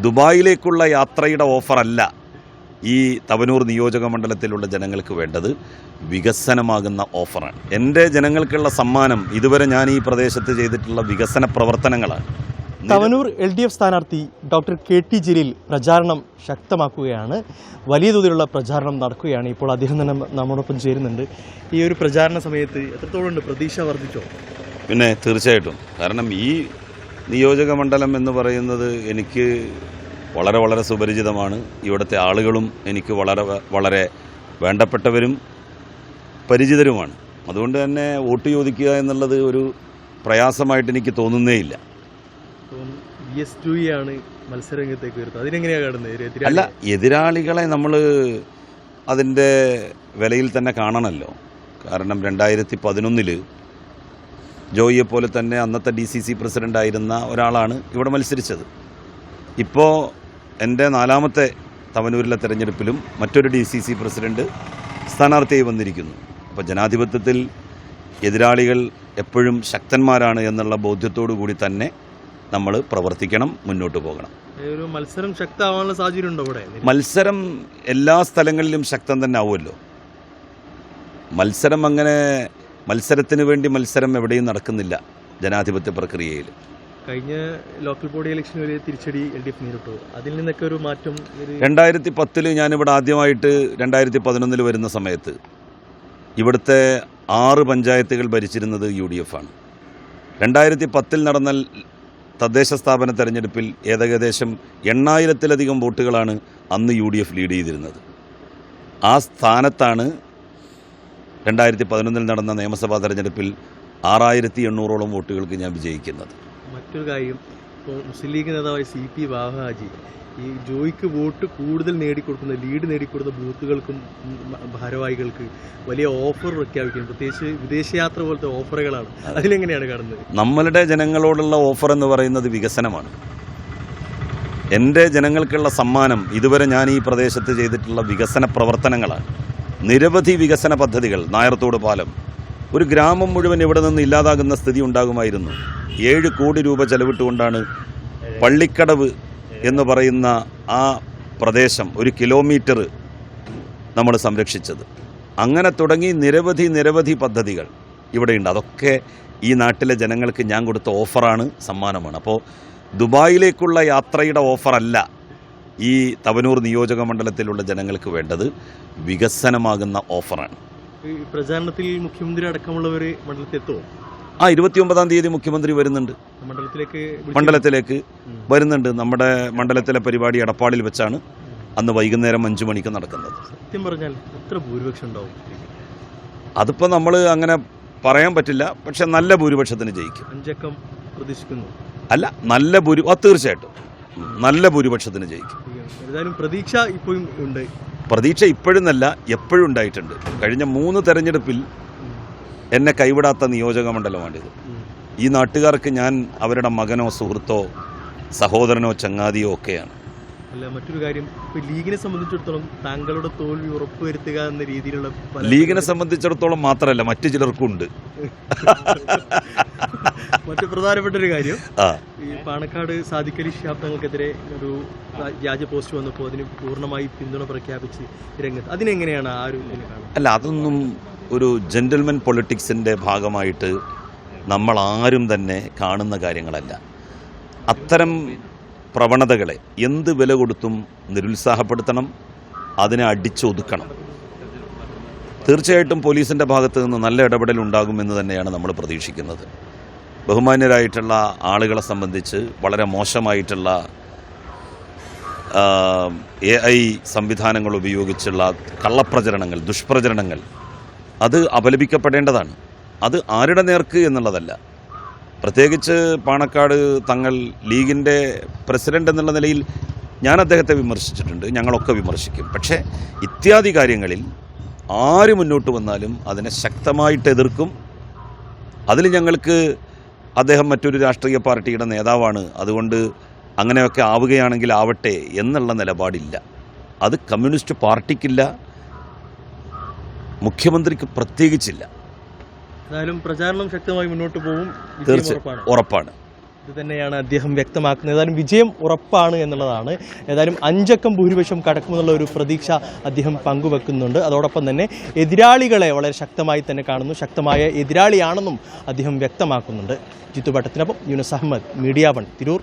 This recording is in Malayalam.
ദുബായിലേക്കുള്ള യാത്രയുടെ ഓഫറല്ല ഈ തവനൂർ നിയോജക മണ്ഡലത്തിലുള്ള ജനങ്ങൾക്ക് വേണ്ടത്, വികസനമാകുന്ന ഓഫറാണ്. എൻ്റെ ജനങ്ങൾക്കുള്ള സമ്മാനം ഇതുവരെ ഞാൻ ഈ പ്രദേശത്ത് ചെയ്തിട്ടുള്ള വികസന പ്രവർത്തനങ്ങളാണ്. തവനൂർ LDF സ്ഥാനാർത്ഥി ഡോക്ടർ KT ജലീൽ പ്രചാരണം ശക്തമാക്കുകയാണ്. വലിയ തോതിലുള്ള പ്രചാരണം നടക്കുകയാണ്. ഇപ്പോൾ അദ്ദേഹം തന്നെ നമ്മോടൊപ്പം ചേരുന്നുണ്ട്. ഈ ഒരു പ്രചാരണ സമയത്ത് എത്രത്തോളം പ്രതീക്ഷ വർദ്ധിച്ചോ? പിന്നെ തീർച്ചയായിട്ടും, കാരണം ഈ നിയോജക മണ്ഡലം എന്ന് പറയുന്നത് എനിക്ക് വളരെ വളരെ സുപരിചിതമാണ്. ഇവിടുത്തെ ആളുകളും എനിക്ക് വളരെ വേണ്ടപ്പെട്ടവരും പരിചിതരുമാണ്. അതുകൊണ്ട് തന്നെ വോട്ട് ചോദിക്കുക എന്നുള്ളത് ഒരു പ്രയാസമായിട്ട് എനിക്ക് തോന്നുന്നേയില്ല. ആണ് മത്സരരംഗത്തേക്ക് വരുന്നത്. അതിനെങ്ങനെയാണ് കാണുന്നത്? അല്ല, എതിരാളികളെ നമ്മൾ അതിൻ്റെ വിലയിൽ തന്നെ കാണണമല്ലോ. കാരണം 2011 ജോയിയെ പോലെ തന്നെ അന്നത്തെ DCC പ്രസിഡൻ്റായിരുന്ന ഒരാളാണ് ഇവിടെ മത്സരിച്ചത്. ഇപ്പോൾ എൻ്റെ 4ാമത്തെ തവനൂരിലെ തെരഞ്ഞെടുപ്പിലും മറ്റൊരു DCC പ്രസിഡന്റ് സ്ഥാനാർത്ഥിയായി വന്നിരിക്കുന്നു. അപ്പോൾ ജനാധിപത്യത്തിൽ എതിരാളികൾ എപ്പോഴും ശക്തന്മാരാണ് എന്നുള്ള ബോധ്യത്തോടു കൂടി തന്നെ നമ്മൾ പ്രവർത്തിക്കണം, മുന്നോട്ട് പോകണം. ഒരു മത്സരം ശക്തമാവാനുള്ള സാഹചര്യം ഉണ്ടോ ഇവിടെ? മത്സരം എല്ലാ സ്ഥലങ്ങളിലും ശക്തം തന്നെ ആവുമല്ലോ. മത്സരത്തിന് വേണ്ടി മത്സരം എവിടെയും നടക്കുന്നില്ല ജനാധിപത്യ പ്രക്രിയയിൽ. കഴിഞ്ഞ ലോക്കൽ ബോഡി ഇലക്ഷൻ വരെ തിരിച്ചടി LDF നേരിട്ടു. അതിൽ നിന്നൊക്കെ ഒരു മാറ്റം 2010 ഞാനിവിടെ ആദ്യമായിട്ട് 2011 വരുന്ന സമയത്ത് ഇവിടുത്തെ 6 പഞ്ചായത്തുകൾ ഭരിച്ചിരുന്നത് UDF ആണ്. 2010 നടന്ന തദ്ദേശ സ്ഥാപന തെരഞ്ഞെടുപ്പിൽ ഏകദേശം 8000-ലധികം വോട്ടുകളാണ് അന്ന് UDF ലീഡ് ചെയ്തിരുന്നത്. ആ സ്ഥാനത്താണ് 2011 നടന്ന നിയമസഭാ തെരഞ്ഞെടുപ്പിൽ 6800ഓളം വോട്ടുകൾക്ക് ഞാൻ വിജയിക്കുന്നത്. മറ്റൊരു കാര്യം, ഇപ്പോൾ മുസ്ലിം ലീഗ് നേതാവായ CP വാഹാജി ഈ ജോയിക്ക് വോട്ട് കൂടുതൽ ലീഡ് നേടിക്കൊടുക്കുന്ന ബൂത്തുകൾക്കും ഭാരവാഹികൾക്ക് വലിയ ഓഫർ പ്രഖ്യാപിക്കുന്നു. പ്രത്യേകിച്ച് വിദേശയാത്ര പോലത്തെ ഓഫറുകളാണ്. അതിലെങ്ങനെയാണ് കാണുന്നത്? നമ്മളുടെ ജനങ്ങളോടുള്ള ഓഫർ എന്ന് പറയുന്നത് വികസനമാണ്. എൻ്റെ ജനങ്ങൾക്കുള്ള സമ്മാനം ഇതുവരെ ഞാൻ ഈ പ്രദേശത്ത് ചെയ്തിട്ടുള്ള വികസന പ്രവർത്തനങ്ങളാണ്. നിരവധി വികസന പദ്ധതികൾ. നായർത്തോട് പാലം, ഒരു ഗ്രാമം മുഴുവൻ ഇവിടെ നിന്ന് ഇല്ലാതാകുന്ന സ്ഥിതി ഉണ്ടാകുമായിരുന്നു. 7 കോടി രൂപ ചെലവിട്ടുകൊണ്ടാണ് പള്ളിക്കടവ് എന്ന് പറയുന്ന ആ പ്രദേശം 1 കിലോമീറ്റർ നമ്മൾ സംരക്ഷിച്ചത്. അങ്ങനെ തുടങ്ങി നിരവധി പദ്ധതികൾ ഇവിടെയുണ്ട്. അതൊക്കെ ഈ നാട്ടിലെ ജനങ്ങൾക്ക് ഞാൻ കൊടുത്ത ഓഫറാണ്, സമ്മാനമാണ്. അപ്പോൾ ദുബായിലേക്കുള്ള യാത്രയുടെ ഓഫറല്ല ഈ തവനൂർ നിയോജക മണ്ഡലത്തിലുള്ള ജനങ്ങൾക്ക് വേണ്ടത്, വികസനമാകുന്ന ഓഫറാണ്. ഈ പ്രചാരണത്തിൽ മുഖ്യമന്ത്രി അടക്കമുള്ളവർ മണ്ഡലത്തിലെത്തുമോ? 29-ാം തീയതി മുഖ്യമന്ത്രി വരുന്നുണ്ട്, മണ്ഡലത്തിലേക്ക് വരുന്നുണ്ട്. നമ്മുടെ മണ്ഡലത്തിലെ പരിപാടി എടപ്പാളിൽ വെച്ചാണ് അന്ന് വൈകുന്നേരം 5 മണിക്ക് നടക്കുന്നത്. സത്യം പറഞ്ഞാൽ എത്ര ഭൂരിപക്ഷം ഉണ്ടാവും? അതിപ്പോൾ നമ്മൾ അങ്ങനെ പറയാൻ പറ്റില്ല. പക്ഷെ നല്ല ഭൂരിപക്ഷത്തിന് ജയിക്കും. 5 അക്കം പ്രതീക്ഷിക്കുന്നു. അല്ല, തീർച്ചയായിട്ടും നല്ല ഭൂരിപക്ഷത്തിന് ജയിക്കും. ഏതായാലും പ്രതീക്ഷ ഇപ്പോഴും ഉണ്ട്. പ്രതീക്ഷ ഇപ്പോഴെന്നല്ല, എപ്പോഴും ഉണ്ടായിട്ടുണ്ട്. കഴിഞ്ഞ 3 തെരഞ്ഞെടുപ്പിൽ എന്നെ കൈവിടാത്ത നിയോജക മണ്ഡലമാണിത്. ഈ നാട്ടുകാർക്ക് ഞാൻ അവരുടെ മകനോ സുഹൃത്തോ സഹോദരനോ ചങ്ങാതിയോ ഒക്കെയാണ്. അല്ല, മറ്റൊരു കാര്യം, ലീഗിനെ സംബന്ധിച്ചിടത്തോളം താങ്കളുടെ തോൽവി ഉറപ്പുവരുത്തുക എന്ന രീതിയിലുള്ള ലീഗിനെ സംബന്ധിച്ചിടത്തോളം മാത്രമല്ല, മറ്റു ചിലർക്കും ഉണ്ട്. മറ്റു പ്രധാനപ്പെട്ട ഒരു കാര്യം, ഈ പാണക്കാട് സാദിഖ് അലി ശിഹാബ് തങ്ങൾക്കെതിരെ ഒരു വ്യാജ പോസ്റ്റ് വന്നപ്പോൾ അതിന് പൂർണ്ണമായി പിന്തുണ പ്രഖ്യാപിച്ച് രംഗത്ത്. അതിനെങ്ങനെയാണ് ആ ഒരു കാണുന്നത്? അല്ല, അതൊന്നും ഒരു ജെന്റിൽമെൻ പൊളിറ്റിക്സിൻ്റെ ഭാഗമായിട്ട് നമ്മൾ ആരും തന്നെ കാണുന്ന കാര്യങ്ങളല്ല. അത്തരം പ്രവണതകളെ എന്ത് വില കൊടുത്തും നിരുത്സാഹപ്പെടുത്തണം, അതിനെ അടിച്ചൊതുക്കണം. തീർച്ചയായിട്ടും പോലീസിൻ്റെ ഭാഗത്ത് നിന്ന് നല്ല ഇടപെടൽ ഉണ്ടാകുമെന്ന് തന്നെയാണ് നമ്മൾ പ്രതീക്ഷിക്കുന്നത്. ബഹുമാന്യരായിട്ടുള്ള ആളുകളെ സംബന്ധിച്ച് വളരെ മോശമായിട്ടുള്ള AI സംവിധാനങ്ങൾ ഉപയോഗിച്ചുള്ള കള്ളപ്രചരണങ്ങൾ, ദുഷ്പ്രചരണങ്ങൾ, അത് അപലപിക്കപ്പെടേണ്ടതാണ്. അത് ആരുടെ നേർക്ക് എന്നുള്ളതല്ല. പ്രത്യേകിച്ച് പാണക്കാട് തങ്ങൾ ലീഗിൻ്റെ പ്രസിഡന്റ് എന്നുള്ള നിലയിൽ ഞാൻ അദ്ദേഹത്തെ വിമർശിച്ചിട്ടുണ്ട്, ഞങ്ങളൊക്കെ വിമർശിക്കും. പക്ഷേ ഇത്യാദി കാര്യങ്ങളിൽ ആര് മുന്നോട്ട് വന്നാലും അതിനെ ശക്തമായിട്ട് എതിർക്കും. അതിൽ ഞങ്ങൾക്ക് അദ്ദേഹം മറ്റൊരു രാഷ്ട്രീയ പാർട്ടിയുടെ നേതാവാണ്, അതുകൊണ്ട് അങ്ങനെയൊക്കെ ആവുകയാണെങ്കിൽ ആവട്ടെ എന്നുള്ള നിലപാടില്ല. അത് കമ്മ്യൂണിസ്റ്റ് പാർട്ടിക്കില്ല, മുഖ്യമന്ത്രിക്ക് പ്രത്യേകിച്ചില്ല. പ്രചാരണം ശക്തമായി മുന്നോട്ട് പോകും, തീർച്ചയായും ഉറപ്പാണ്. ഇത് തന്നെയാണ് അദ്ദേഹം വ്യക്തമാക്കുന്നത്. ഏതായാലും വിജയം ഉറപ്പാണ് എന്നുള്ളതാണ്. ഏതായാലും 5 അക്കം ഭൂരിപക്ഷം കടക്കുമെന്നുള്ള ഒരു പ്രതീക്ഷ അദ്ദേഹം പങ്കുവെക്കുന്നുണ്ട്. അതോടൊപ്പം തന്നെ എതിരാളികളെ വളരെ ശക്തമായി തന്നെ കാണുന്നു, ശക്തമായ എതിരാളിയാണെന്നും അദ്ദേഹം വ്യക്തമാക്കുന്നുണ്ട്. ജിത്തു ഭട്ടത്തിനൊപ്പം യൂനസ് അഹമ്മദ്, മീഡിയ 1, തിരൂർ.